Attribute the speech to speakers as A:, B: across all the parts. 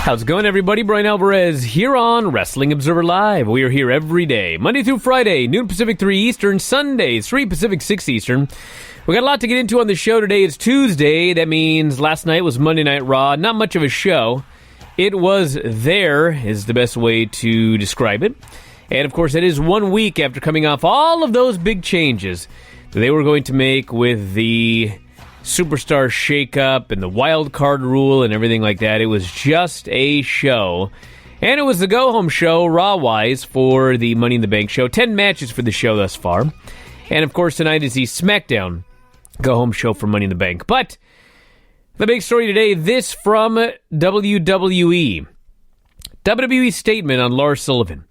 A: How's it going, everybody? Brian Alvarez here on Wrestling Observer Live. We are here every day, Monday through Friday, noon Pacific, 3 Eastern, Sundays, 3 Pacific, 6 Eastern. We got a lot to get into on the show today. It's Tuesday. That means last night was Monday Night Raw. Not much of a show. It was there, is the best way to describe it. And, of course, it is 1 week after coming off all of those big changes that they were going to make with the Superstar shakeup and the wild card rule and everything like that. It was just a show. And it was the go-home show, Raw-wise, for the Money in the Bank show. 10 matches for the show thus far. And, of course, tonight is the SmackDown go-home show for Money in the Bank. But the big story today, this from WWE. WWE statement on Lars Sullivan.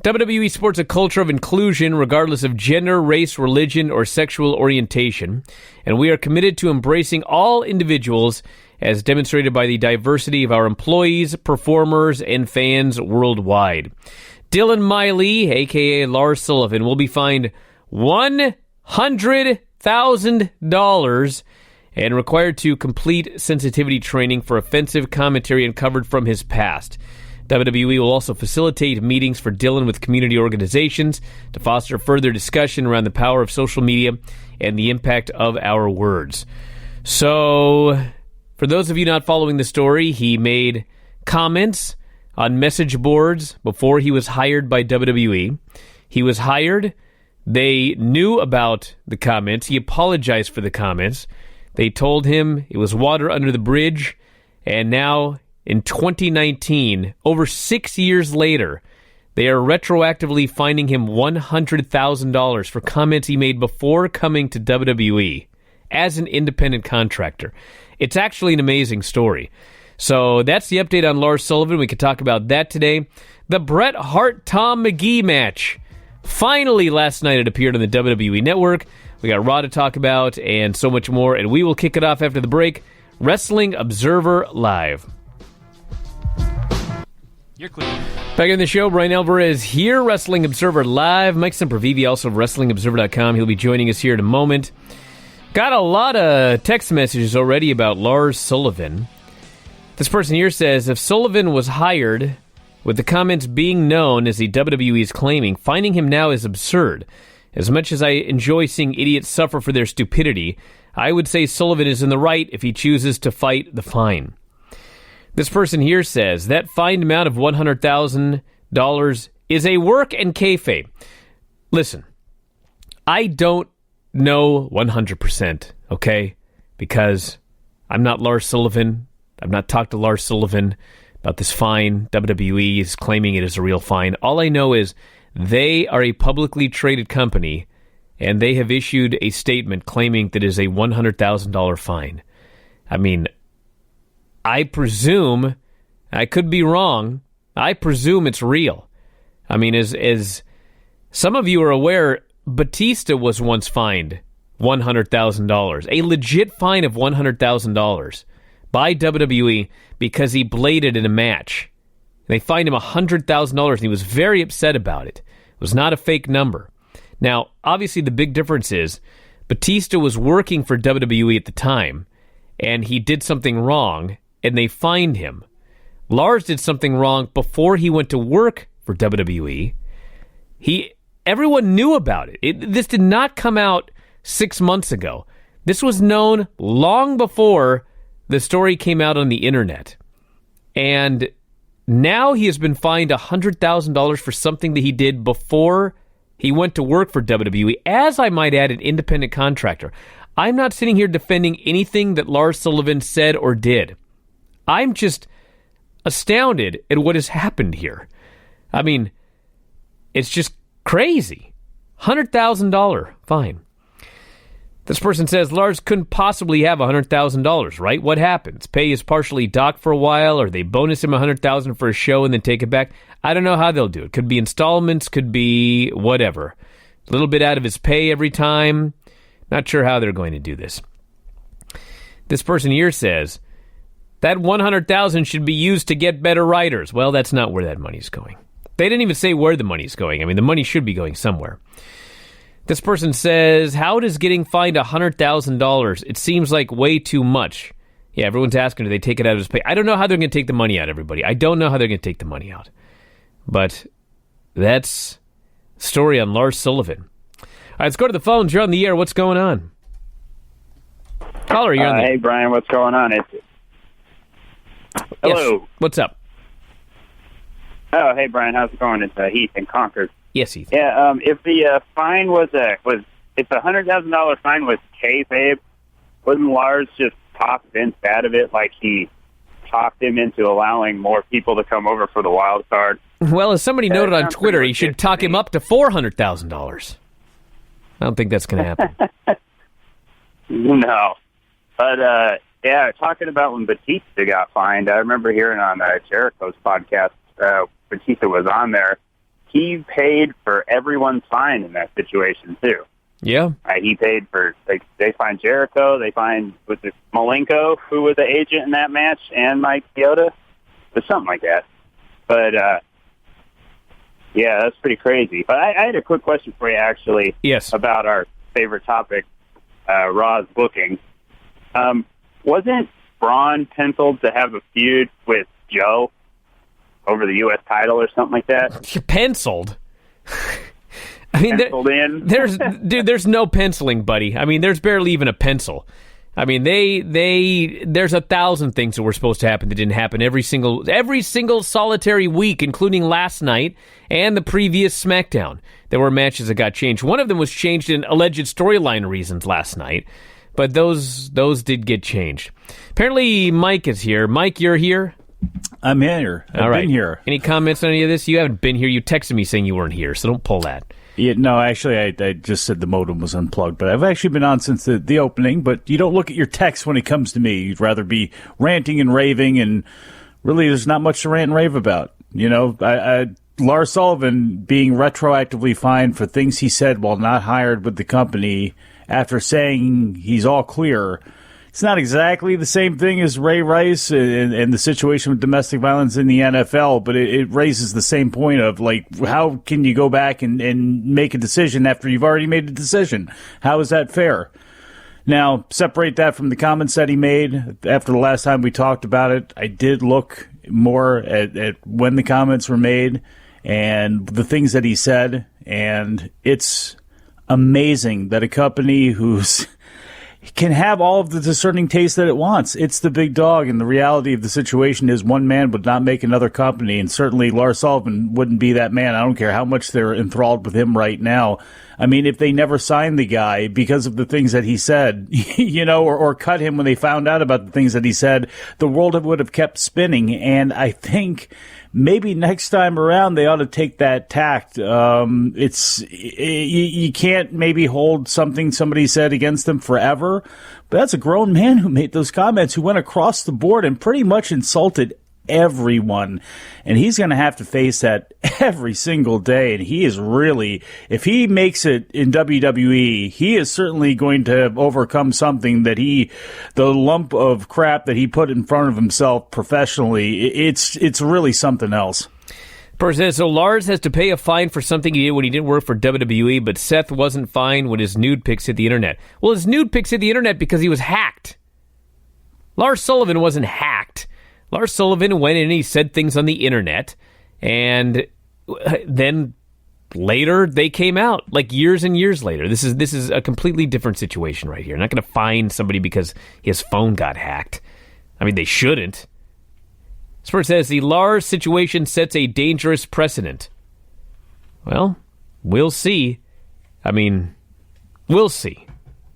A: WWE supports a culture of inclusion regardless of gender, race, religion, or sexual orientation, and we are committed to embracing all individuals as demonstrated by the diversity of our employees, performers, and fans worldwide. Dylan Miley, a.k.a. Lars Sullivan, will be fined $100,000 and required to complete sensitivity training for offensive commentary uncovered from his past. WWE will also facilitate meetings for Dylan with community organizations to foster further discussion around the power of social media and the impact of our words. So, for those of you not following the story, he made comments on message boards before he was hired by WWE. He was hired. They knew about the comments. He apologized for the comments. They told him it was water under the bridge, and now in 2019, over 6 years later, they are retroactively fining him $100,000 for comments he made before coming to WWE as an independent contractor. It's actually an amazing story. So that's the update on Lars Sullivan. We could talk about that today. The Bret Hart-Tom McGee match. Finally, last night it appeared on the WWE Network. We got Raw to talk about and so much more, and we will kick it off after the break. Wrestling Observer Live. You're clear. Back in the show, Brian Alvarez here, Wrestling Observer Live. Mike Sempervive, also of WrestlingObserver.com. He'll be joining us here in a moment. Got a lot of text messages already about Lars Sullivan. This person here says, if Sullivan was hired with the comments being known as the WWE is claiming, finding him now is absurd. As much as I enjoy seeing idiots suffer for their stupidity, I would say Sullivan is in the right if he chooses to fight the fine. This person here says, that fine amount of $100,000 is a work and kayfabe. Listen, I don't know 100%, okay? Because I'm not Lars Sullivan. I've not talked to Lars Sullivan about this fine. WWE is claiming it is a real fine. All I know is they are a publicly traded company, and they have issued a statement claiming that it is a $100,000 fine. I mean, I presume, I could be wrong, I presume it's real. I mean, as some of you are aware, Batista was once fined $100,000, a legit fine of $100,000 by WWE because he bladed in a match. They fined him $100,000, and he was very upset about it. It was not a fake number. Now, obviously, the big difference is Batista was working for WWE at the time, and he did something wrong, and they fined him. Lars did something wrong before he went to work for WWE. Everyone knew about it. This did not come out 6 months ago. This was known long before the story came out on the internet. And now he has been fined $100,000 for something that he did before he went to work for WWE, as I might add, an independent contractor. I'm not sitting here defending anything that Lars Sullivan said or did. I'm just astounded at what has happened here. I mean, it's just crazy. $100,000 fine. This person says, Lars couldn't possibly have $100,000, right? What happens? Pay is partially docked for a while, or they bonus him $100,000 for a show and then take it back? I don't know how they'll do it. Could be installments, could be whatever. A little bit out of his pay every time. Not sure how they're going to do this. This person here says, that $100,000 should be used to get better writers. Well, that's not where that money's going. They didn't even say where the money's going. I mean, the money should be going somewhere. This person says, how does getting fined $100,000? It seems like way too much. Yeah, everyone's asking, do they take it out of his pay? I don't know how they're going to take the money out, everybody. I don't know how they're going to take the money out. But that's the story on Lars Sullivan. All right, let's go to the phones. You're on the air. What's going on? Caller, you're on the air.
B: Hey, Brian, what's going on? Hello.
A: Yes. What's up?
B: Oh, hey, Brian, how's it going? It's Heath in Concord.
A: Yes, Heath.
B: Yeah, if the fine if the $100,000 fine was kayfabe, wouldn't Lars just talk Vince out of it like he talked him into allowing more people to come over for the wild card?
A: Well, as somebody noted on Twitter, he should talk him up to $400,000. I don't think that's going to happen.
B: No. But, yeah, talking about when Batista got fined, I remember hearing on Jericho's podcast, Batista was on there. He paid for everyone's fine in that situation, too.
A: Yeah.
B: He paid for, they fined Jericho, they fined, was it Malenko, who was the agent in that match, and Mike Chioda? It was something like that. But, yeah, that's pretty crazy. But I had a quick question for you, actually.
A: Yes.
B: About our favorite topic, Raw's booking. Wasn't Braun penciled to have a feud with Joe over the U.S. title or something like that?
A: Penciled? I mean, there's no penciling, buddy. I mean, there's barely even a pencil. I mean, there's 1,000 things that were supposed to happen that didn't happen every single solitary week, including last night and the previous SmackDown. There were matches that got changed. One of them was changed in alleged storyline reasons last night, but those did get changed. Apparently, Mike is here. Mike, you're here?
C: I'm here. I've been here.
A: Any comments on any of this? You haven't been here. You texted me saying you weren't here, so don't pull that.
C: Yeah, no, actually, I just said the modem was unplugged, but I've actually been on since the opening, but you don't look at your text when it comes to me. You'd rather be ranting and raving, and really there's not much to rant and rave about. You know, Lars Sullivan being retroactively fined for things he said while not hired with the company after saying he's all clear. It's not exactly the same thing as Ray Rice and the situation with domestic violence in the NFL, but it raises the same point of, like, how can you go back and make a decision after you've already made a decision? How is that fair? Now, separate that from the comments that he made after the last time we talked about it. I did look more at when the comments were made and the things that he said, and it's amazing that a company who's can have all of the discerning taste that it wants. It's the big dog, and the reality of the situation is one man would not make another company, and certainly Lars Sullivan wouldn't be that man. I don't care how much they're enthralled with him right now. I mean, if they never signed the guy because of the things that he said, you know, or cut him when they found out about the things that he said, the world would have kept spinning, and I think maybe next time around they ought to take that tact. You can't maybe hold something somebody said against them forever, but that's a grown man who made those comments, who went across the board and pretty much insulted everyone, and he's going to have to face that every single day. And he is really, if he makes it in WWE, he is certainly going to overcome something that the lump of crap that he put in front of himself professionally. It's really something else.
A: Person says, so Lars has to pay a fine for something he did when he didn't work for WWE, but Seth wasn't fined when his nude pics hit the internet. Well, his nude pics hit the internet because he was hacked. Lars Sullivan wasn't hacked. Lars Sullivan went in and he said things on the internet, and then later they came out, like years and years later. This is a completely different situation right here. You're not going to fine somebody because his phone got hacked. I mean, they shouldn't. Spurs says the Lars situation sets a dangerous precedent. Well, we'll see. I mean, we'll see.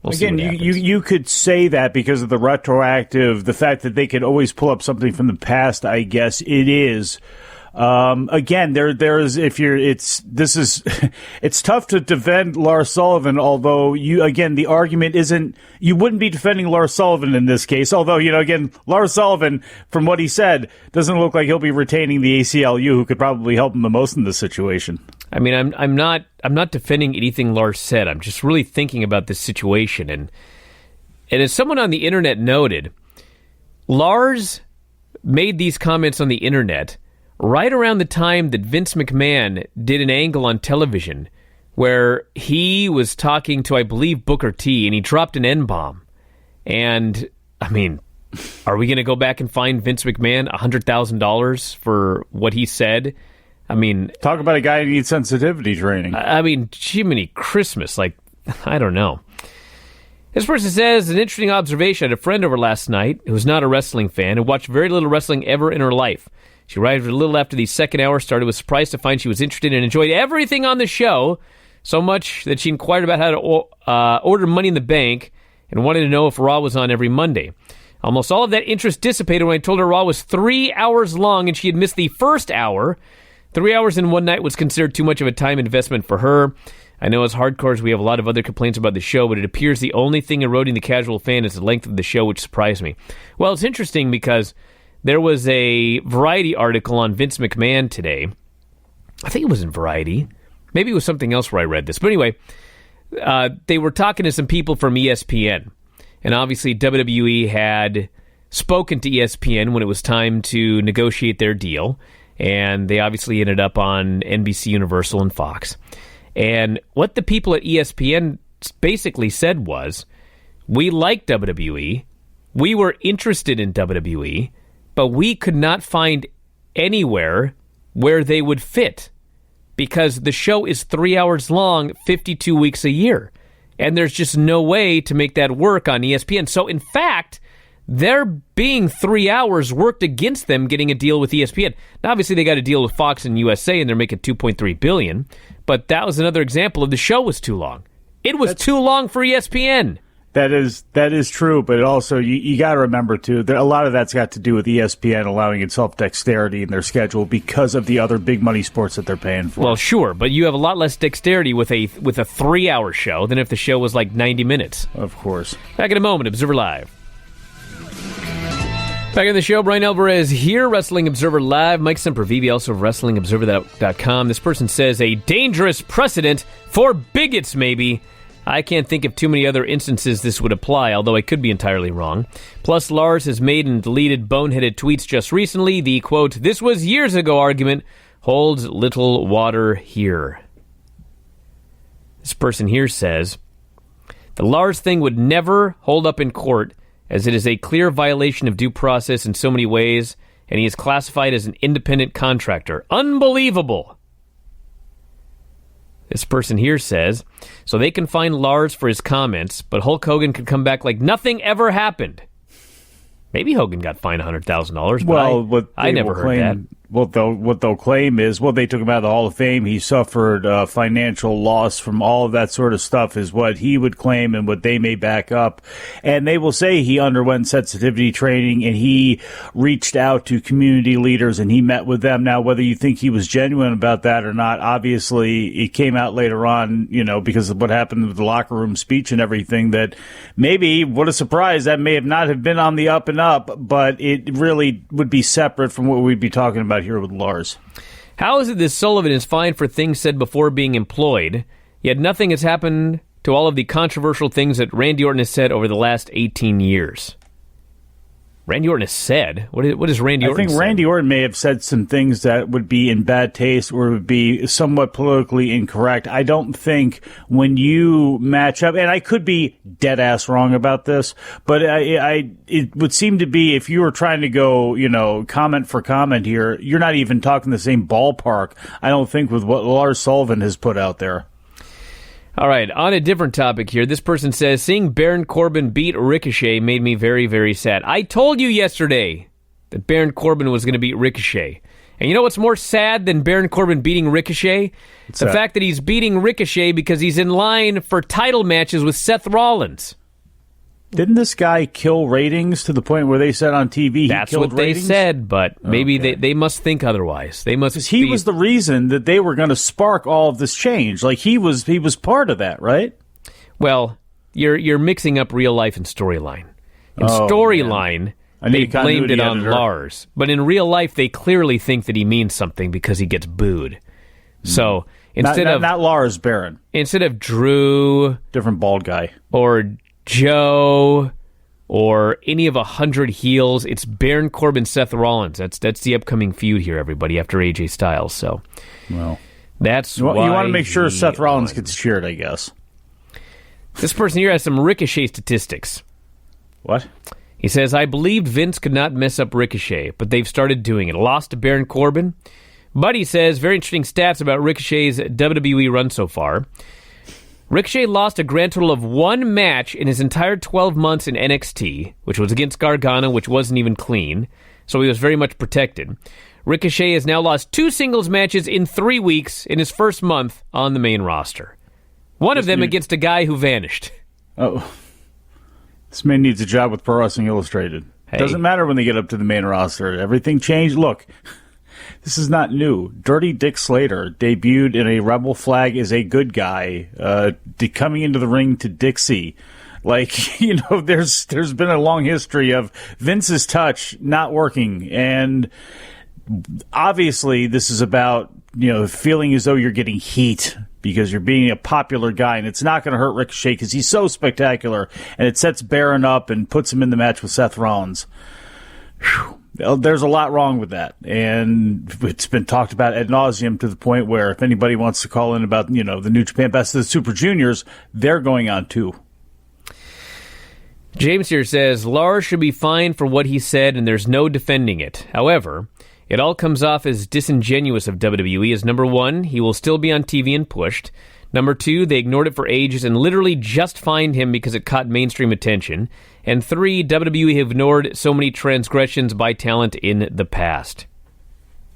C: Again, you could say that because of the retroactive, the fact that they could always pull up something from the past. I guess it is. Again, it's tough to defend Lars Sullivan. Although the argument isn't, you wouldn't be defending Lars Sullivan in this case. Although, again, Lars Sullivan, from what he said, doesn't look like he'll be retaining the ACLU, who could probably help him the most in this situation.
A: I mean, I'm not defending anything Lars said. I'm just really thinking about this situation, and as someone on the internet noted, Lars made these comments on the internet right around the time that Vince McMahon did an angle on television where he was talking to, I believe, Booker T, and he dropped an N-bomb. And, I mean, Are we going to go back and find Vince McMahon $100,000 for what he said? I mean...
C: Talk about a guy who needs sensitivity training.
A: I mean, Jiminy Christmas. Like, I don't know. This person says, an interesting observation. I had a friend over last night who was not a wrestling fan, who watched very little wrestling ever in her life. She arrived a little after the second hour started, was surprised to find she was interested and enjoyed everything on the show, so much that she inquired about how to order Money in the Bank and wanted to know if Raw was on every Monday. Almost all of that interest dissipated when I told her Raw was 3 hours long and she had missed the first hour. 3 hours in one night was considered too much of a time investment for her. I know as hardcores we have a lot of other complaints about the show, but it appears the only thing eroding the casual fan is the length of the show, which surprised me. Well, it's interesting because there was a Variety article on Vince McMahon today. I think it was in Variety. Maybe it was something else where I read this. But anyway, they were talking to some people from ESPN. And obviously WWE had spoken to ESPN when it was time to negotiate their deal. And they obviously ended up on NBC Universal and Fox. And what the people at ESPN basically said was, we like WWE, we were interested in WWE, but we could not find anywhere where they would fit because the show is 3 hours long, 52 weeks a year. And there's just no way to make that work on ESPN. So, in fact, their being 3 hours worked against them getting a deal with ESPN. Now, obviously, they got a deal with Fox and USA, and they're making $2.3 billion. But that was another example of the show was too long. It was too long for ESPN.
C: That is true, but also you got to remember, too, that a lot of that's got to do with ESPN allowing itself dexterity in their schedule because of the other big money sports that they're paying for.
A: Well, sure, but you have a lot less dexterity with a 3-hour show than if the show was like 90 minutes.
C: Of course.
A: Back in a moment, Observer Live. Back in the show, Brian Alvarez here, Wrestling Observer Live. Mike Sempervive, also of WrestlingObserver.com. This person says, a dangerous precedent for bigots, maybe. I can't think of too many other instances this would apply, although I could be entirely wrong. Plus, Lars has made and deleted boneheaded tweets just recently. The, quote, this was years ago argument holds little water here. This person here says, the Lars thing would never hold up in court, as it is a clear violation of due process in so many ways, and he is classified as an independent contractor. Unbelievable! This person here says, so they can find Lars for his comments, but Hulk Hogan could come back like nothing ever happened. Maybe Hogan got fined $100,000, but I never heard that.
C: What they'll claim is, they took him out of the Hall of Fame. He suffered financial loss from all of that sort of stuff is what he would claim and what they may back up. And they will say he underwent sensitivity training and he reached out to community leaders and he met with them. Now, whether you think he was genuine about that or not, obviously it came out later on, because of what happened with the locker room speech and everything, that maybe, what a surprise, that may have not have been on the up and up, but it really would be separate from what we'd be talking about here with Lars.
A: How is it that Sullivan is fined for things said before being employed, yet nothing has happened to all of the controversial things that Randy Orton has said over the last 18 years? Randy Orton has said? What is Randy Orton
C: I think Randy Orton may have said some things that would be in bad taste or would be somewhat politically incorrect. I don't think when you match up, and I could be dead-ass wrong about this, but it would seem to be if you were trying to go, comment for comment here, you're not even talking the same ballpark, I don't think, with what Lars Sullivan has put out there.
A: All right, on a different topic here, this person says, seeing Baron Corbin beat Ricochet made me very, very sad. I told you yesterday that Baron Corbin was going to beat Ricochet. And you know what's more sad than Baron Corbin beating Ricochet? The fact that he's beating Ricochet because he's in line for title matches with Seth Rollins.
C: Didn't this guy kill ratings to the point where they said on TV he
A: That's
C: killed
A: what
C: ratings?
A: They said, but maybe they must think otherwise. They must.
C: Because he was the reason that they were going to spark all of this change. Like he was part of that, right?
A: Well, you're mixing up real life and storyline. In storyline, they blamed it on Lars, but in real life, they clearly think that he means something because he gets booed. So instead of
C: not Lars Baron,
A: instead of Drew,
C: different bald guy,
A: or Joe, or any of 100 heels, it's Baron Corbin, Seth Rollins. That's the upcoming feud here, everybody, after AJ Styles. So,
C: well,
A: that's
C: why you want to make sure Seth Rollins
A: won.
C: gets cheered, I guess.
A: This person here has some Ricochet statistics.
C: What?
A: He says, I believed Vince could not mess up Ricochet, but they've started doing it. Lost to Baron Corbin. Buddy says, very interesting stats about Ricochet's WWE run so far. Ricochet lost a grand total of 1 match in his entire 12 months in NXT, which was against Gargano, which wasn't even clean, so he was very much protected. Ricochet has now lost 2 singles matches in 3 weeks in his first month on the main roster. One of them against a guy who vanished.
C: Oh, this man needs a job with Pro Wrestling Illustrated. Hey. Doesn't matter when they get up to the main roster. Everything changed. Look, this is not new. Dirty Dick Slater debuted in a Rebel Flag as a good guy, coming into the ring to Dixie. Like, you know, there's been a long history of Vince's touch not working, and obviously this is about, you know, feeling as though you're getting heat because you're being a popular guy, and it's not going to hurt Ricochet because he's so spectacular, and it sets Baron up and puts him in the match with Seth Rollins. Whew. There's a lot wrong with that, and it's been talked about ad nauseum to the point where if anybody wants to call in about, you know, the New Japan Best of the Super Juniors, they're going on too.
A: James here says, Lars should be fined for what he said, and there's no defending it. However, it all comes off as disingenuous of WWE as, number 1, he will still be on TV and pushed. Number 2, they ignored it for ages and literally just fined him because it caught mainstream attention. And 3, WWE have ignored so many transgressions by talent in the past.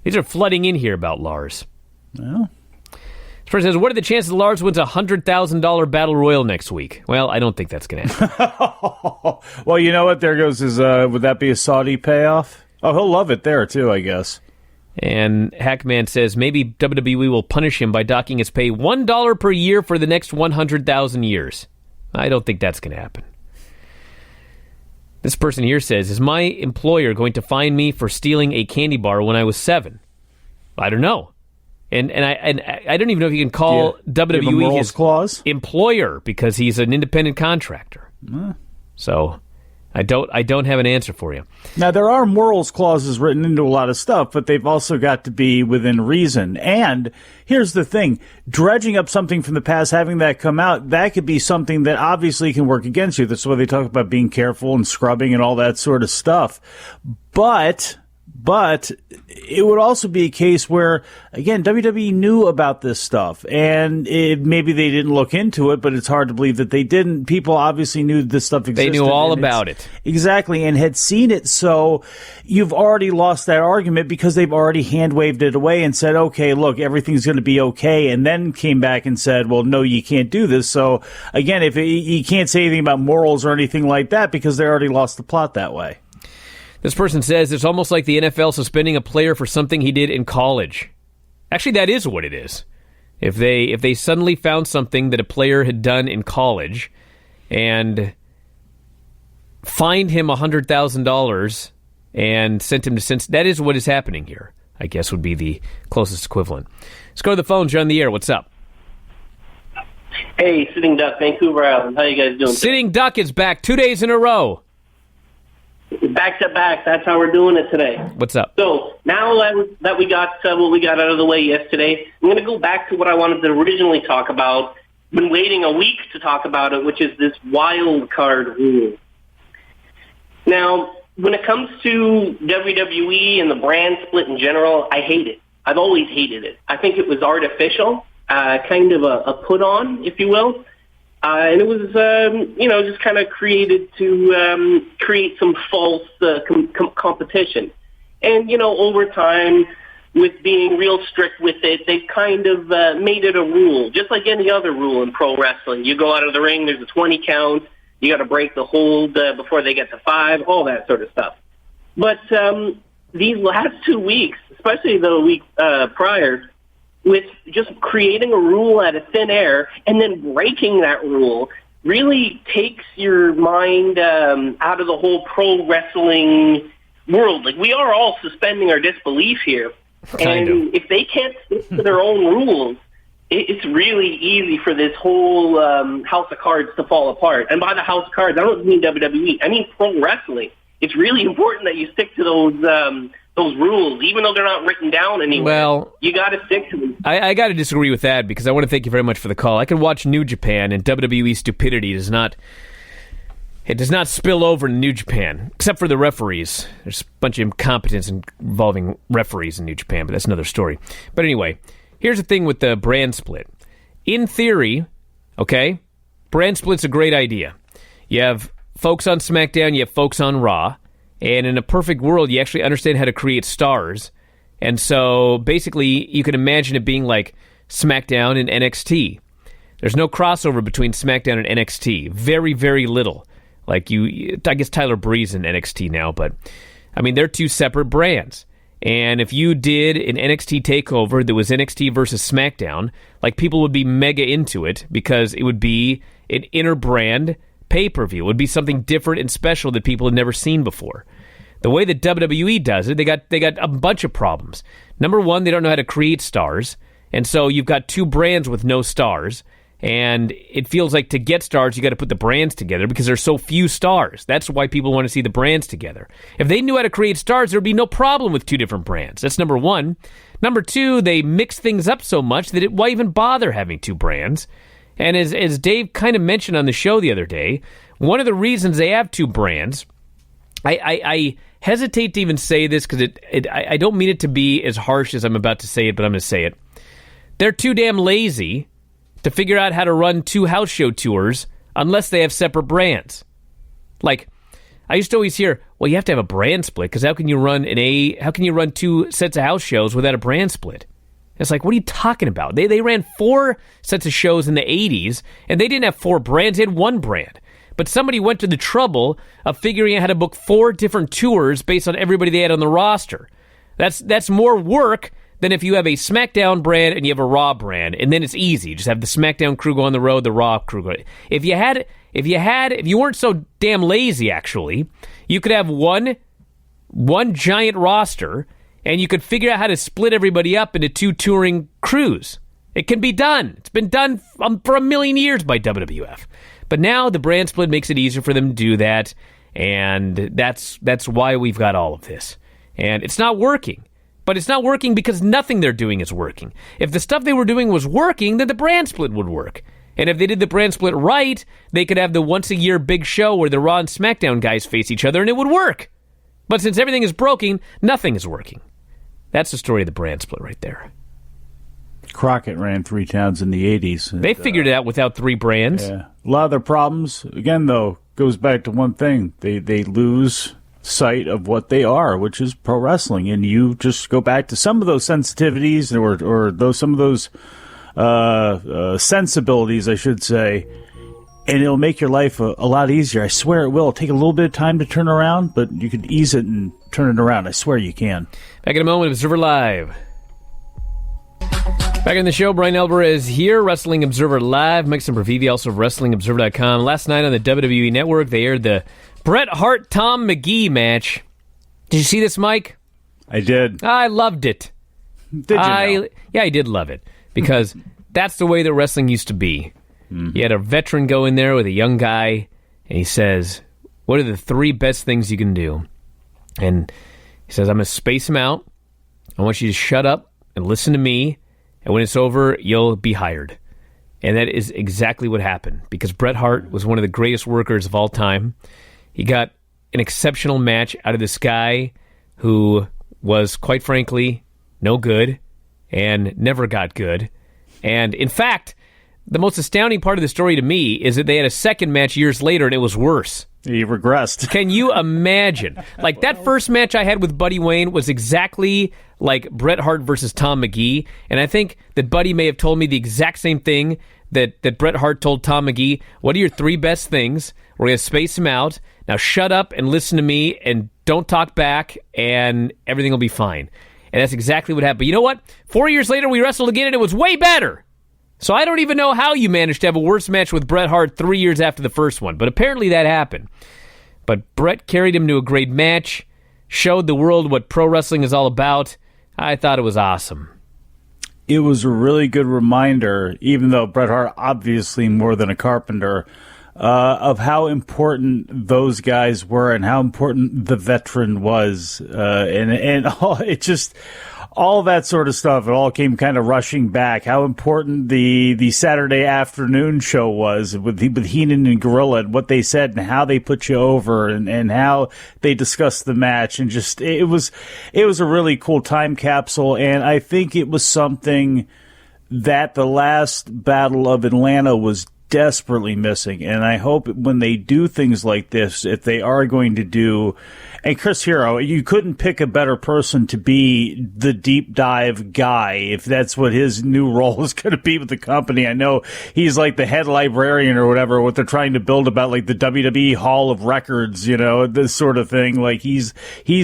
A: These are flooding in here about Lars.
C: Well,
A: this person says, what are the chances Lars wins a $100,000 Battle Royal next week? Well, I don't think that's going to happen.
C: Well, you know what? There goes his, would that be a Saudi payoff? Oh, he'll love it there, too, I guess.
A: And Hackman says maybe WWE will punish him by docking his pay $1 per year for the next 100,000 years. I don't think that's going to happen. This person here says, is my employer going to fine me for stealing a candy bar when I was 7? I don't know. And I don't even know if you can call WWE his
C: clause?
A: employer because he's an independent contractor. So I don't have an answer for you.
C: Now, there are morals clauses written into a lot of stuff, but they've also got to be within reason. And here's the thing. Dredging up something from the past, having that come out, that could be something that obviously can work against you. That's why they talk about being careful and scrubbing and all that sort of stuff. But it would also be a case where, again, WWE knew about this stuff, and maybe they didn't look into it, but it's hard to believe that they didn't. People obviously knew this stuff existed.
A: They knew all about it.
C: Exactly, and had seen it, so you've already lost that argument because they've already hand-waved it away and said, okay, look, everything's going to be okay, and then came back and said, well, no, you can't do this. So, again, you can't say anything about morals or anything like that because they already lost the plot that way.
A: This person says it's almost like the NFL suspending a player for something he did in college. Actually, that is what it is. If they suddenly found something that a player had done in college and fined him $100,000 and sent him to Cincinnati, that is what is happening here, I guess would be the closest equivalent. Let's go to the phones. You're on the air. What's up?
D: Hey, Sitting Duck, Vancouver Island. How you guys doing?
A: Sitting Duck is back 2 days in a row.
D: Back to back. That's how we're doing it today.
A: What's up?
D: So now that we got what we got out of the way yesterday, I'm going to go back to what I wanted to originally talk about. Been waiting a week to talk about it, which is this wild card rule. Now, when it comes to WWE and the brand split in general, I hate it. I've always hated it. I think it was artificial, kind of a put on, if you will. And it was, just kind of created to create some false competition. And, over time, with being real strict with it, they've kind of made it a rule, just like any other rule in pro wrestling. You go out of the ring, there's a 20 count, you got to break the hold before they get to 5, all that sort of stuff. But these last 2 weeks, especially the week prior, with just creating a rule out of thin air and then breaking that rule really takes your mind out of the whole pro wrestling world. Like, we are all suspending our disbelief here. And if they can't stick to their own rules, it's really easy for this whole house of cards to fall apart. And by the house of cards, I don't mean WWE. I mean pro wrestling. It's really important that you stick to those rules, even though they're not written down anywhere.
A: Well,
D: you got to stick to them.
A: I got to disagree with that because I want to thank you very much for the call. I can watch New Japan, and WWE stupidity does not. it does not spill over in New Japan, except for the referees. There's a bunch of incompetence involving referees in New Japan, but that's another story. But anyway, here's the thing with the brand split. In theory, okay, brand split's a great idea. You have folks on SmackDown, you have folks on Raw, and in a perfect world, you actually understand how to create stars. And so, basically, you can imagine it being like SmackDown and NXT. There's no crossover between SmackDown and NXT. Very, very little. I guess Tyler Bree's in NXT now, but, I mean, they're two separate brands. And if you did an NXT takeover that was NXT versus SmackDown, people would be mega into it because it would be an inter-brand pay-per-view. It would be something different and special that people had never seen before. The way that WWE does it, they got a bunch of problems. Number one, they don't know how to create stars, and so you've got two brands with no stars, and it feels like to get stars, you got to put the brands together because there's so few stars. That's why people want to see the brands together. If they knew how to create stars, there'd be no problem with two different brands. That's number one. Number two, they mix things up so much that why even bother having two brands? And as Dave kind of mentioned on the show the other day, one of the reasons they have two brands, I hesitate to even say this because I don't mean it to be as harsh as I'm about to say it, but I'm going to say it. They're too damn lazy to figure out how to run two house show tours unless they have separate brands. I used to always hear, well, you have to have a brand split because how can you run two sets of house shows without a brand split? It's like, what are you talking about? They ran 4 sets of shows in the 80s, and they didn't have 4 brands. They had one brand. But somebody went to the trouble of figuring out how to book 4 different tours based on everybody they had on the roster. That's more work than if you have a SmackDown brand and you have a Raw brand, and then it's easy. You just have the SmackDown crew go on the road, the Raw crew go. If you weren't so damn lazy, actually, you could have one giant roster, and you could figure out how to split everybody up into 2 touring crews. It can be done. It's been done for a million years by WWF. But now the brand split makes it easier for them to do that, and that's why we've got all of this. And it's not working. But it's not working because nothing they're doing is working. If the stuff they were doing was working, then the brand split would work. And if they did the brand split right, they could have the once-a-year big show where the Raw and SmackDown guys face each other, and it would work. But since everything is broken, nothing is working. That's the story of the brand split right there.
C: Crockett ran 3 towns in the 80s.
A: They figured it out without 3 brands.
C: Yeah. A lot of their problems, again, though, goes back to one thing. They lose sight of what they are, which is pro wrestling. And you just go back to some of those sensitivities or some of those sensibilities, I should say, and it'll make your life a lot easier. I swear it will. It'll take a little bit of time to turn around, but you can ease it and turn it around. I swear you can.
A: Back in a moment, Observer Live. Back in the show, Brian Alvarez here, Wrestling Observer Live. Mike Sempervive, also of WrestlingObserver.com. Last night on the WWE Network, they aired the Bret Hart Tom McGee match. Did you see this, Mike?
C: I did.
A: I loved it.
C: Did you know?
A: Yeah, I did love it because that's the way that wrestling used to be. Mm-hmm. You had a veteran go in there with a young guy, and he says, what are the 3 best things you can do? And he says, I'm going to space him out. I want you to shut up and listen to me, and when it's over, you'll be hired. And that is exactly what happened, because Bret Hart was one of the greatest workers of all time. He got an exceptional match out of this guy who was, quite frankly, no good and never got good. And, in fact, the most astounding part of the story to me is that they had a second match years later, and it was worse.
C: He regressed.
A: Can you imagine? Like, that first match I had with Buddy Wayne was exactly like Bret Hart versus Tom McGee, and I think that Buddy may have told me the exact same thing that Bret Hart told Tom McGee. What are your 3 best things? We're going to space them out. Now shut up and listen to me, and don't talk back, and everything will be fine. And that's exactly what happened. But you know what? 4 years later, we wrestled again, and it was way better. So I don't even know how you managed to have a worse match with Bret Hart 3 years after the first one, but apparently that happened. But Bret carried him to a great match, showed the world what pro wrestling is all about. I thought it was awesome.
C: It was a really good reminder, even though Bret Hart obviously more than a carpenter, of how important those guys were and how important the veteran was. And it just, all that sort of stuff. It all came kind of rushing back. How important the Saturday afternoon show was with Heenan and Gorilla, and what they said and how they put you over, and how they discussed the match, and just it was a really cool time capsule. And I think it was something that the last Battle of Atlanta was desperately missing. And I hope when they do things like this, if they are going to do, and Chris Hero, you couldn't pick a better person to be the deep dive guy if that's what his new role is going to be with the company. I know he's like the head librarian or whatever, what they're trying to build about like the WWE Hall of Records, this sort of thing. Like he's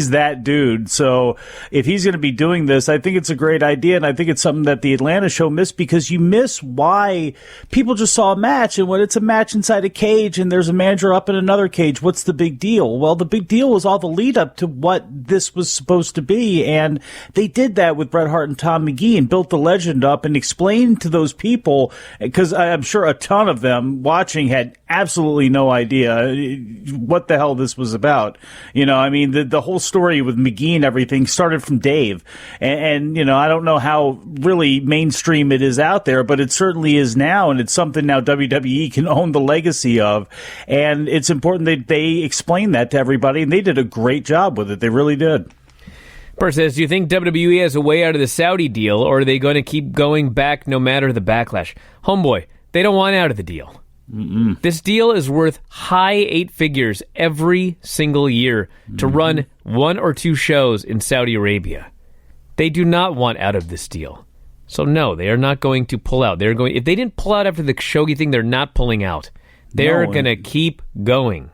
C: that dude. So if he's going to be doing this, I think it's a great idea. And I think it's something that the Atlanta show missed, because you miss why people just saw a match. And when it's a match inside a cage and there's a manager up in another cage, what's the big deal? Well, the big deal was all the lead up to what this was supposed to be. And they did that with Bret Hart and Tom McGee and built the legend up and explained to those people, because I'm sure a ton of them watching had absolutely no idea what the hell this was about. The whole story with McGee and everything started from Dave. And I don't know how really mainstream it is out there, but it certainly is now. And it's something now WWE can own the legacy of. And it's important that they explain that to everybody. And they did a great job with it. They really did.
A: Bert says, do you think WWE has a way out of the Saudi deal, or are they going to keep going back no matter the backlash? Homeboy, they don't want out of the deal. Mm-mm. This deal is worth high 8 figures every single year to run 1 or 2 shows in Saudi Arabia. They do not want out of this deal. So no, they are not going to pull out. If they didn't pull out after the Khashoggi thing, they're not pulling out. They're going to keep going.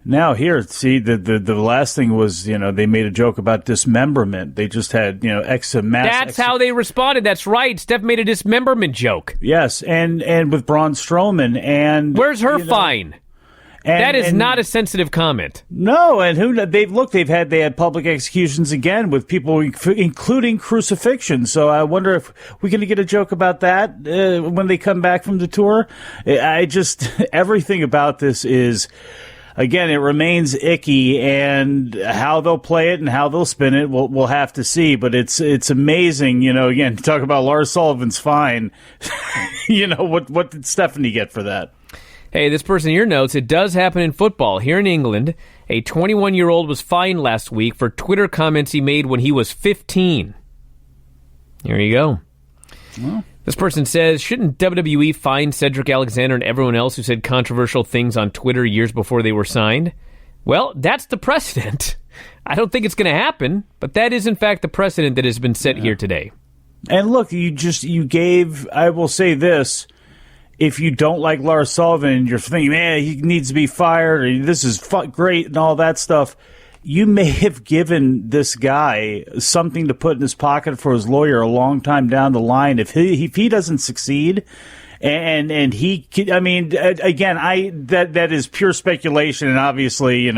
C: Now here, see, the last thing was, they made a joke about dismemberment. They just had, mass.
A: That's how they responded. That's right. Steph made a dismemberment joke.
C: Yes, and with Braun Strowman, and
A: where's her fine? That is not a sensitive comment.
C: No, and they had public executions again with people, including crucifixion. So I wonder if we're going to get a joke about that when they come back from the tour. Everything about this is, again, it remains icky, and how they'll play it and how they'll spin it, we'll have to see. But it's amazing, again, talk about Lars Sullivan's fine. What did Stephanie get for that?
A: Hey, this person in your notes, it does happen in football. Here in England, a 21-year-old was fined last week for Twitter comments he made when he was 15. There you go. Well, this person says, shouldn't WWE fine Cedric Alexander and everyone else who said controversial things on Twitter years before they were signed? Well, that's the precedent. I don't think it's going to happen, but that is, in fact, the precedent that has been set here today.
C: And look, I will say this, if you don't like Lars Sullivan, you're thinking, man, he needs to be fired, or this is great and all that stuff, you may have given this guy something to put in his pocket for his lawyer a long time down the line. If he doesn't succeed, and he, again, that is pure speculation, and obviously,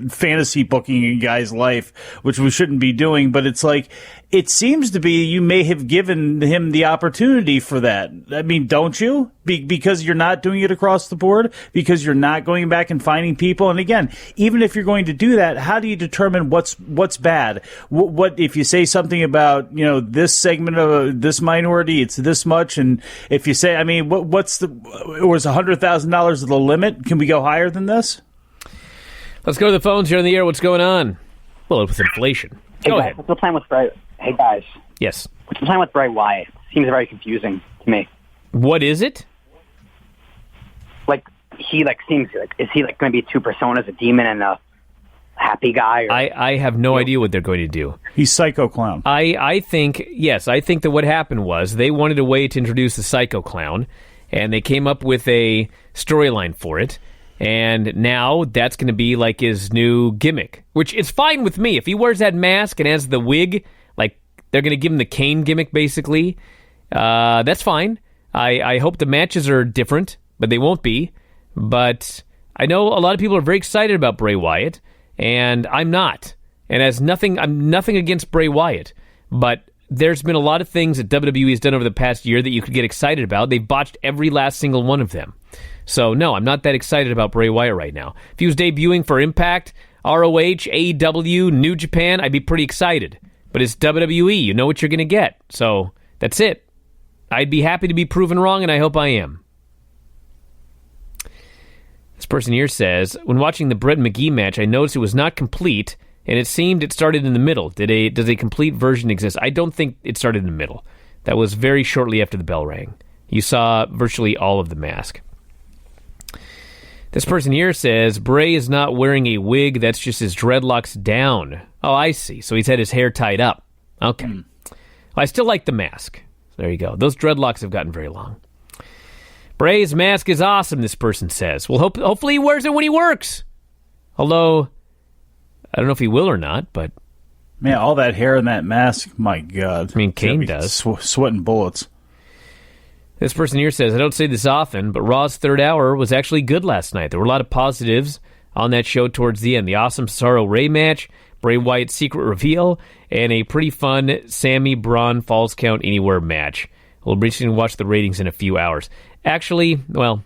C: fantasy booking a guy's life, which we shouldn't be doing. But it's like, it seems to be you may have given him the opportunity for that. I mean, don't you? Because you're not doing it across the board, because you're not going back and finding people. And again, even if you're going to do that, how do you determine what's bad? What if you say something about, this segment of this minority, it's this much, and if you say, was $100,000 the limit? Can we go higher than this?
A: Let's go to the phones here on the air. What's going on? Well, with inflation. Go ahead.
E: What's the plan with Bray? Hey, guys.
A: Yes.
E: What's the plan with Bray Wyatt? Seems very confusing to me.
A: What is it?
E: Is he going to be 2 personas, a demon and a happy guy? Or,
A: I have no idea what they're going to do.
C: He's Psycho Clown.
A: I think that what happened was they wanted a way to introduce the Psycho Clown, and they came up with a storyline for it. And now that's going to be like his new gimmick, which is fine with me. If he wears that mask and has the wig, like they're going to give him the Kane gimmick, basically, that's fine. I hope the matches are different, but they won't be. But I know a lot of people are very excited about Bray Wyatt, and I'm not. And I'm nothing against Bray Wyatt, but there's been a lot of things that WWE has done over the past year that you could get excited about. They've botched every last single one of them. So, no, I'm not that excited about Bray Wyatt right now. If he was debuting for Impact, ROH, AEW, New Japan, I'd be pretty excited. But it's WWE. You know what you're going to get. So that's it. I'd be happy to be proven wrong, and I hope I am. This person here says, when watching the Bret and McGee match, I noticed it was not complete, and it seemed it started in the middle. Does a complete version exist? I don't think it started in the middle. That was very shortly after the bell rang. You saw virtually all of the mask. This person here says, Bray is not wearing a wig, that's just his dreadlocks down. Oh, I see. So he's had his hair tied up. Okay. Well, I still like the mask. There you go. Those dreadlocks have gotten very long. Bray's mask is awesome, this person says. Well, hopefully he wears it when he works. Although, I don't know if he will or not, but...
C: Man, all that hair in that mask, my God.
A: I mean, Kane does.
C: Sweating bullets.
A: This person here says, I don't say this often, but Raw's third hour was actually good last night. There were a lot of positives on that show towards the end. The awesome Cesaro-Ray match, Bray Wyatt's secret reveal, and a pretty fun Sammy Braun Falls Count Anywhere match. We'll be interested to watch the ratings in a few hours. Actually, well,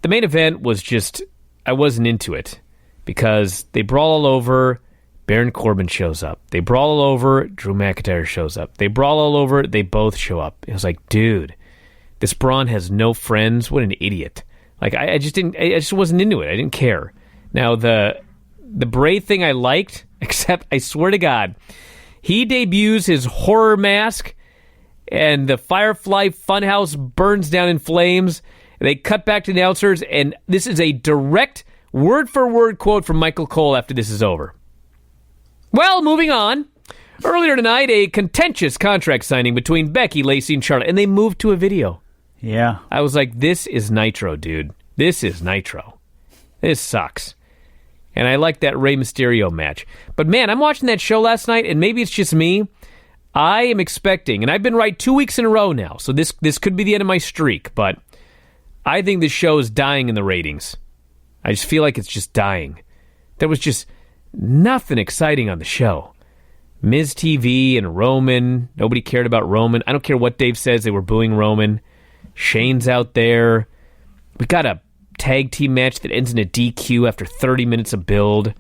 A: the main event was just, I wasn't into it because they brawl all over, Baron Corbin shows up. They brawl all over, Drew McIntyre shows up. They brawl all over, they both show up. It was like, dude, this Braun has no friends. What an idiot. Like, I just wasn't into it. I didn't care. Now, the Bray thing I liked, except, I swear to God, he debuts his horror mask, and the Firefly Funhouse burns down in flames. They cut back to the announcers, and this is a direct word-for-word quote from Michael Cole after this is over. Well, moving on. Earlier tonight, a contentious contract signing between Becky, Lacey, and Charlotte, and they moved to a video.
C: Yeah.
A: I was like, this is Nitro, dude. This is Nitro. This sucks. And I like that Rey Mysterio match. But man, I'm watching that show last night, and maybe it's just me. I am expecting, and I've been right 2 weeks in a row now, so this could be the end of my streak, but I think this show is dying in the ratings. I just feel like it's just dying. There was just nothing exciting on the show. Miz TV and Roman, nobody cared about Roman. I don't care what Dave says, they were booing Roman. Shane's out there. We got a tag team match that ends in a DQ after 30 minutes of build.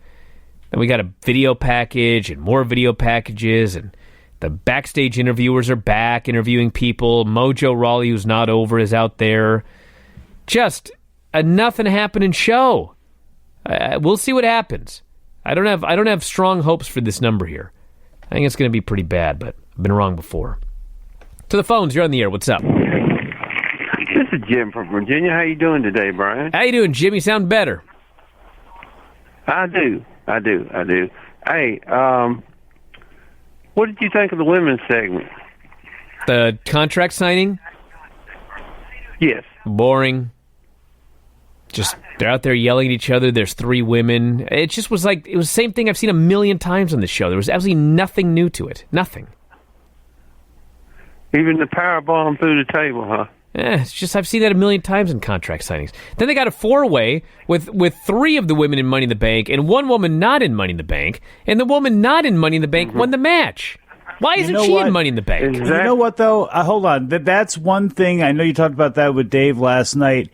A: Then we got a video package and more video packages, and the backstage interviewers are back interviewing people. Mojo Rawley, who's not over, is out there. Just a nothing happening show. We'll see what happens. I don't have strong hopes for this number here. I think it's going to be pretty bad, but I've been wrong before. To the phones, you're on the air. What's up?
F: This is Jim from Virginia. How you doing today, Brian?
A: How you doing, Jim? You sound better.
F: I do. Hey, what did you think of the women's segment?
A: The contract signing?
F: Yes.
A: Boring. Just, they're out there yelling at each other. There's three women. It just was like, it was the same thing I've seen a million times on the show. There was absolutely nothing new to it. Nothing.
F: Even the power bomb through the table, huh?
A: It's just, I've seen that a million times in contract signings. Then they got a four-way with three of the women in Money in the Bank and one woman not in Money in the Bank, and the woman not in Money in the Bank won the match. Why isn't she in Money in the Bank?
F: Exactly.
C: You know what, though? Hold on. That's one thing. I know you talked about that with Dave last night.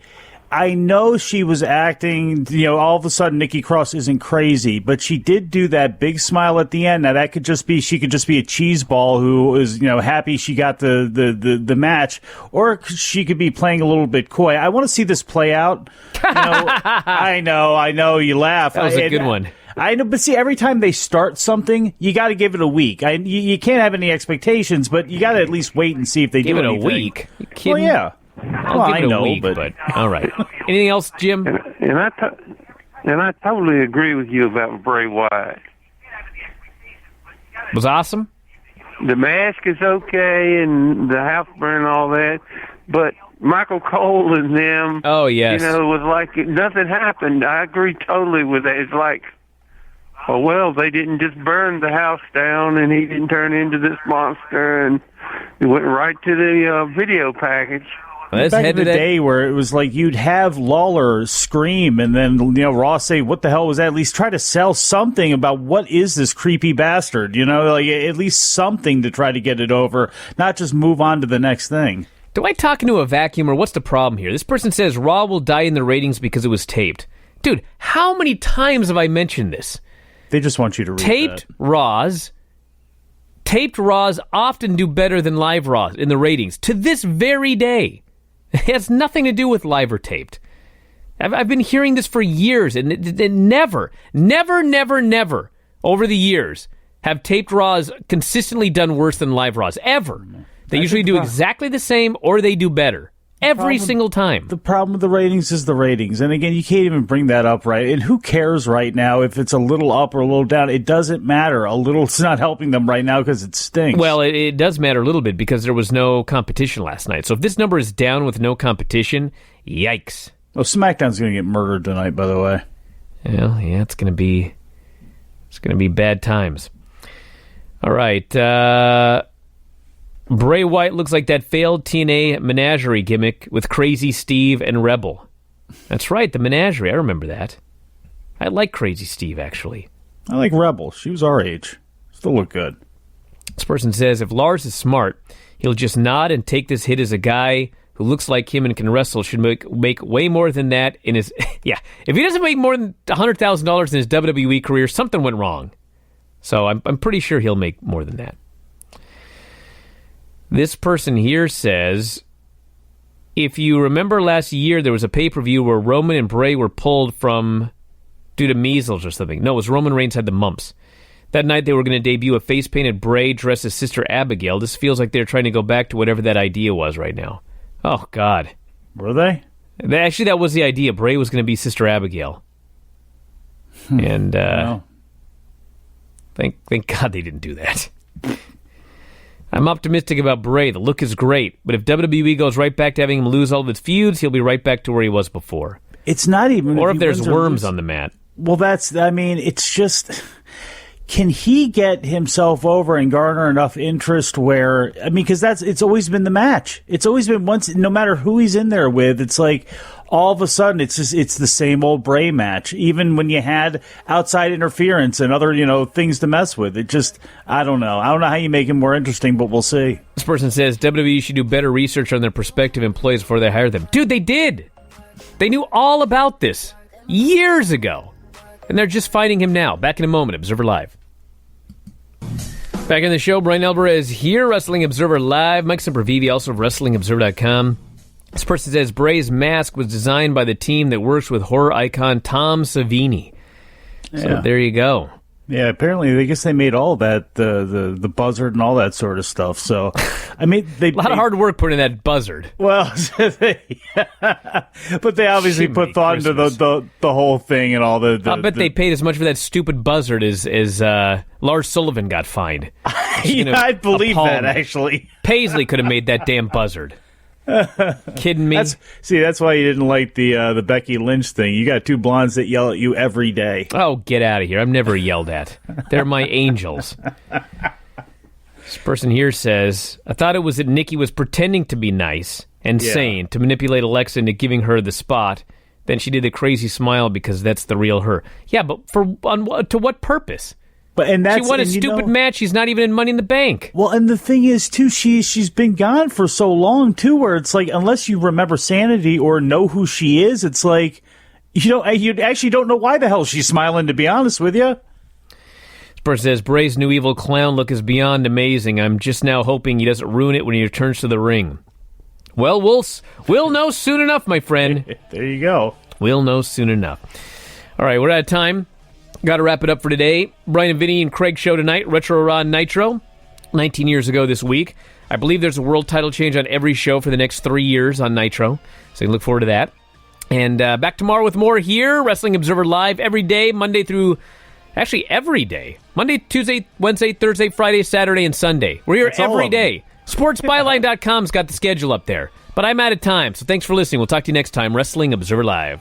C: I know she was acting, all of a sudden Nikki Cross isn't crazy, but she did do that big smile at the end. Now that could just be, she could just be a cheese ball who is, happy she got the match, or she could be playing a little bit coy. I want to see this play out. I know, you laugh.
A: That was a good one.
C: I know, but see, every time they start something, you got to give it a week. You can't have any expectations, but you got to at least wait and see if they
A: give
C: do
A: it
C: anything.
A: A week. You kidding?
C: Well, yeah.
A: I'll give it a week, but all right. Anything else, Jim?
F: And I totally agree with you about Bray Wyatt.
A: Was awesome.
F: The mask is okay, and the house burn and all that, but Michael Cole and them.
A: Oh yes.
F: Was like nothing happened. I agree totally with that. It's like, oh well, they didn't just burn the house down, and he didn't turn into this monster, and he went right to the video package.
C: Back in the day where it was like you'd have Lawler scream and then Ross say, what the hell was that? At least try to sell something about what is this creepy bastard, like at least something to try to get it over, not just move on to the next thing.
A: Do I talk into a vacuum, or what's the problem here? This person says Raw will die in the ratings because it was taped. Dude, how many times have I mentioned this?
C: They just want you to read
A: taped
C: that.
A: Raws taped Raws often do better than live Raws in the ratings to this very day. It has nothing to do with live or taped. I've been hearing this for years, and never over the years have taped Raws consistently done worse than live Raws, ever. They usually do exactly the same, or they do better. Every single time.
C: The problem with the ratings is the ratings. And again, you can't even bring that up, right? And who cares right now if it's a little up or a little down? It doesn't matter. A little's not helping them right now because it stinks.
A: Well, it does matter a little bit because there was no competition last night. So if this number is down with no competition, yikes.
C: Oh, SmackDown's going to get murdered tonight, by the way.
A: Well, yeah, it's going to be bad times. All right. Bray Wyatt looks like that failed TNA menagerie gimmick with Crazy Steve and Rebel. That's right, the menagerie. I remember that. I like Crazy Steve, actually.
C: I like Rebel. She was our age. Still look good.
A: This person says, if Lars is smart, he'll just nod and take this hit as a guy who looks like him and can wrestle should make way more than that in his... Yeah, if he doesn't make more than $100,000 in his WWE career, something went wrong. So I'm pretty sure he'll make more than that. This person here says, if you remember last year, there was a pay-per-view where Roman and Bray were pulled from due to measles or something. No, it was Roman Reigns had the mumps. That night they were going to debut a face-painted Bray dressed as Sister Abigail. This feels like they're trying to go back to whatever that idea was right now. Oh, God.
C: Were they?
A: Actually, that was the idea. Bray was going to be Sister Abigail. And
C: Wow.
A: thank God they didn't do that. I'm optimistic about Bray. The look is great. But if WWE goes right back to having him lose all of his feuds, he'll be right back to where he was before.
C: It's not even...
A: Or if there's worms on the mat.
C: Well, it's just... Can he get himself over and garner enough interest where... because it's always been the match. It's always been once... No matter who he's in there with, it's like... All of a sudden, it's the same old Bray match. Even when you had outside interference and other, things to mess with. It just... I don't know. I don't know how you make him more interesting, but we'll see.
A: This person says, WWE should do better research on their prospective employees before they hire them. Dude, they did! They knew all about this years ago. And they're just finding him now. Back in a moment, Observer Live. Back in the show, Brian Alvarez here, Wrestling Observer Live. Mike Sempervive, also of WrestlingObserver.com. This person says, Bray's mask was designed by the team that works with horror icon Tom Savini. Yeah. So there you go.
C: Yeah, apparently, I guess they made all that, the buzzard and all that sort of stuff. So,
A: a lot of hard work putting in that buzzard.
C: Well, but they obviously put thought into the whole thing and all the
A: I bet they paid as much for that stupid buzzard as Lars Sullivan got fined.
C: Yeah, I'd believe that, actually.
A: Paisley could have made that damn buzzard. Kidding me?
C: That's why you didn't like the Becky Lynch thing. You got two blondes that yell at you every day.
A: Oh, get out of here. I'm never yelled at. They're my angels. This person here says, I thought it was that Nikki was pretending to be nice and sane to manipulate Alexa into giving her the spot. Then she did a crazy smile because that's the real her. Yeah, but to what purpose? She won a stupid match. She's not even in Money in the Bank.
C: Well, and the thing is, too, she's been gone for so long, too, where it's like, unless you remember Sanity or know who she is, it's like, you actually don't know why the hell she's smiling, to be honest with you.
A: This person says, Bray's new evil clown look is beyond amazing. I'm just now hoping he doesn't ruin it when he returns to the ring. Well, we'll know soon enough, my friend.
C: There you go.
A: We'll know soon enough. All right, we're out of time. Got to wrap it up for today. Brian and Vinny and Craig show tonight. Retro Raw Nitro, 19 years ago this week. I believe there's a world title change on every show for the next 3 years on Nitro. So you look forward to that. And back tomorrow with more here. Wrestling Observer Live every day, Monday through... Actually, every day. Monday, Tuesday, Wednesday, Thursday, Friday, Saturday, and Sunday. We're here every day. SportsByline.com's got the schedule up there. But I'm out of time, so thanks for listening. We'll talk to you next time. Wrestling Observer Live.